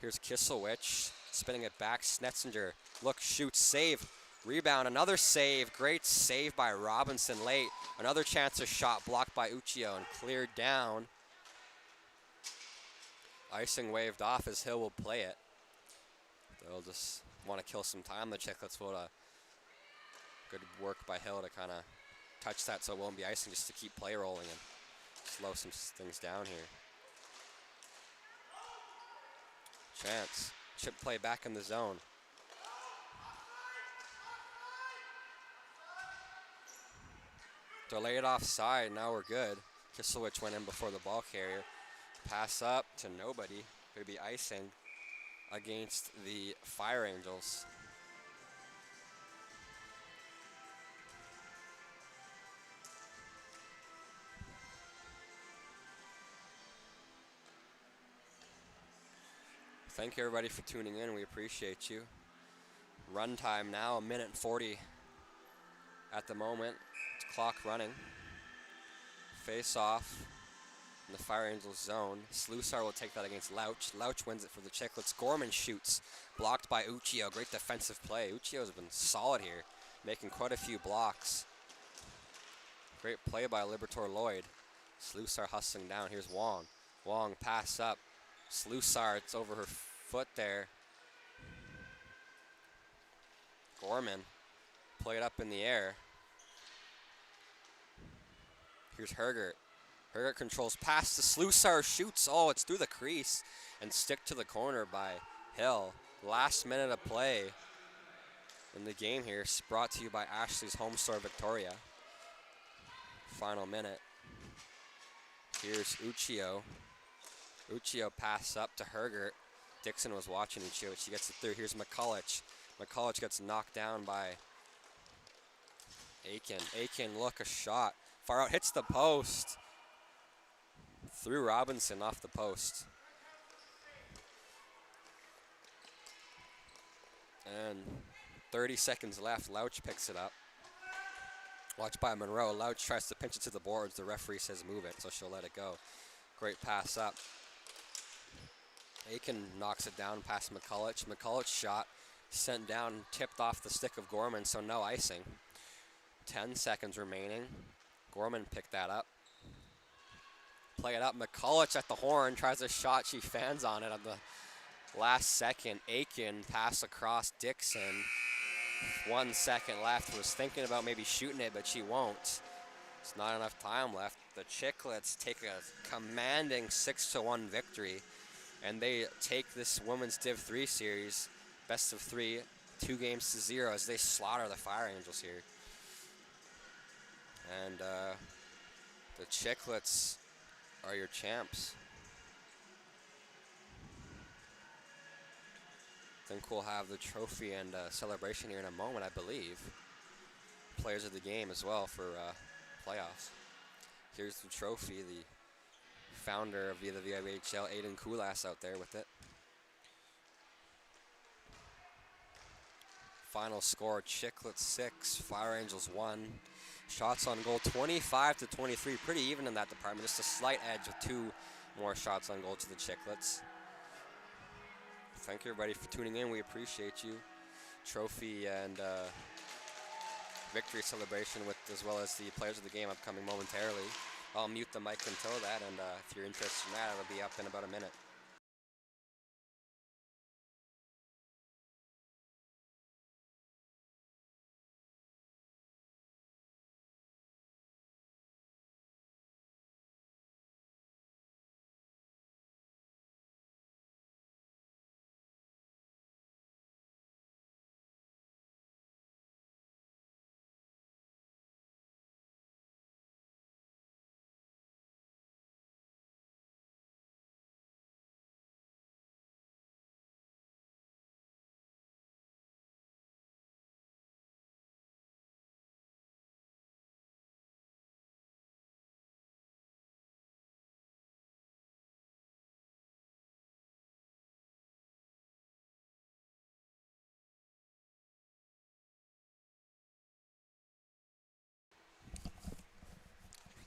Here's Kiselwitz spinning it back. Stetzinger, look, shoots, save. Rebound, another save. Great save by Robinson late. Another chance of shot blocked by Uchiho and cleared down. Icing waved off as Hill will play it. They'll just want to kill some time. The Chicklets will good work by Hill to kind of touch that so it won't be icing, just to keep play rolling and slow some things down here. Chance. Chip play back in the zone. Delayed offside. Now we're good. Kiselwitz went in before the ball carrier. Pass up to nobody. Could be icing against the Fire Angels. Thank you everybody for tuning in. We appreciate you. Run time now, 1:40 at the moment. Clock running. Face off in the Fire Angels zone. Slusar will take that against Louch. Louch wins it for the Chicklets. Gorman shoots. Blocked by Uchiho. Great defensive play. Uchiho's been solid here, making quite a few blocks. Great play by Libertor Lloyd. Slusar hustling down. Here's Wong. Wong pass up. Slusar, it's over her foot there. Gorman played up in the air. Here's Hergert. Hergert controls pass to Slusar, shoots. Oh, it's through the crease and stick to the corner by Hill. Last minute of play in the game here. It's brought to you by Ashley's Home Store Victoria. Final minute. Here's Uchiho. Uchiho pass up to Hergert. Dixon was watching Uchiho. She gets it through. Here's McCulloch. McCulloch gets knocked down by Aiken. Aiken, look, a shot. Far out, hits the post. Through Robinson off the post. And 30 seconds left. Louch picks it up. Watched by Monroe. Louch tries to pinch it to the boards. The referee says move it, so she'll let it go. Great pass up. Aiken knocks it down past McCulloch. McCulloch's shot sent down, tipped off the stick of Gorman, so no icing. 10 seconds remaining. Gorman picked that up. Play it up. McCulloch at the horn, tries a shot. She fans on it at the last second. Aiken pass across Dixon. 1 second left. Was thinking about maybe shooting it, but she won't. It's not enough time left. The Chicklets take a commanding 6-1 victory, and they take this women's Div 3 series, best of 3, 2-0 as they slaughter the Fire Angels here. And the Chicklets are your champs. I think we'll have the trophy and celebration here in a moment, I believe. Players of the game as well for playoffs. Here's the trophy, the founder of the VIHL, Aiden Kulas, out there with it. Final score, Chicklets 6, Fire Angels 1. Shots on goal 25-23, pretty even in that department. Just a slight edge with 2 more shots on goal to the Chicklets. Thank you everybody for tuning in. We appreciate you. Trophy and victory celebration with, as well as the players of the game, upcoming momentarily. I'll mute the mic until that, and if you're interested in that, it'll be up in about a minute.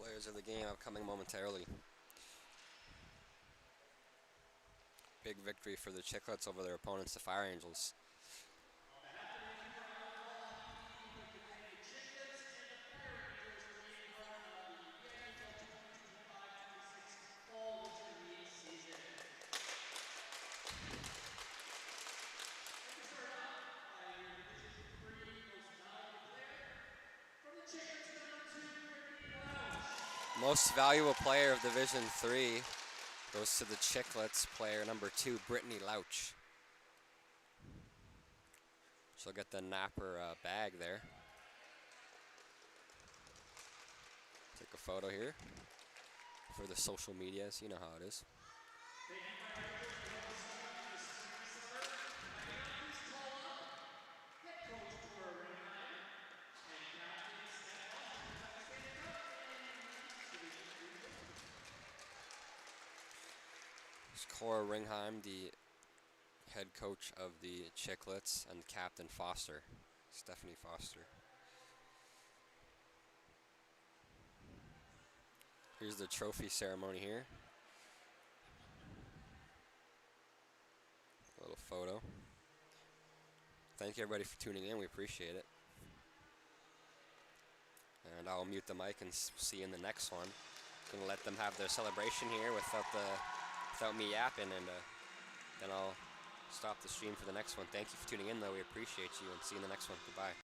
Players of the game upcoming momentarily. Big victory for the Chicklets over their opponents, the Fire Angels. Most valuable player of Division 3 goes to the Chicklets, player number 2, Brittany Louch. She'll get the Napper bag there. Take a photo here for the social medias. You know how it is. Cora Ringheim, the head coach of the Chicklets, and Captain Foster, Stephanie Foster. Here's the trophy ceremony here. A little photo. Thank you everybody for tuning in. We appreciate it. And I'll mute the mic and see you in the next one. Gonna let them have their celebration here without me yapping, and then I'll stop the stream for the next one. Thank you for tuning in, though. We appreciate you, and see you in the next one. Goodbye.